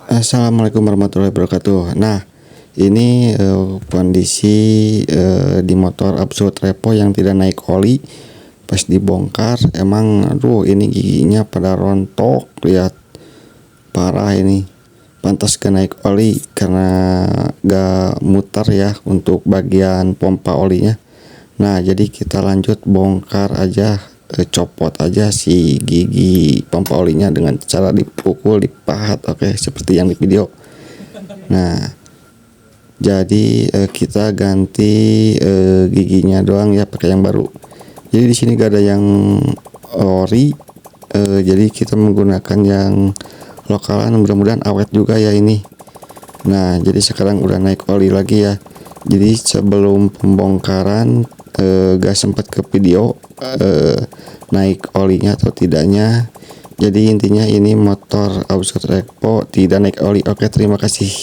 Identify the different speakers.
Speaker 1: Assalamualaikum warahmatullahi wabarakatuh. Nah, ini kondisi di motor absolut repo yang tidak naik oli. Pas dibongkar, emang aduh ini giginya pada rontok, lihat parah ini. Pantas ke naik oli karena gak muter ya untuk bagian pompa olinya. Nah, jadi kita lanjut bongkar aja, copot aja si gigi pompa olinya dengan cara dipukul, dipahat, oke, seperti yang di video. Nah, jadi kita ganti giginya doang ya, pakai yang baru. Jadi di sini gak ada yang ori, jadi kita menggunakan yang lokalan, mudah-mudahan awet juga ya ini. Nah, jadi sekarang udah naik oli lagi ya. Jadi sebelum pembongkaran gak sempat ke video naik olinya atau tidaknya. Jadi intinya ini motor absolut repo tidak naik oli. Oke, terima kasih.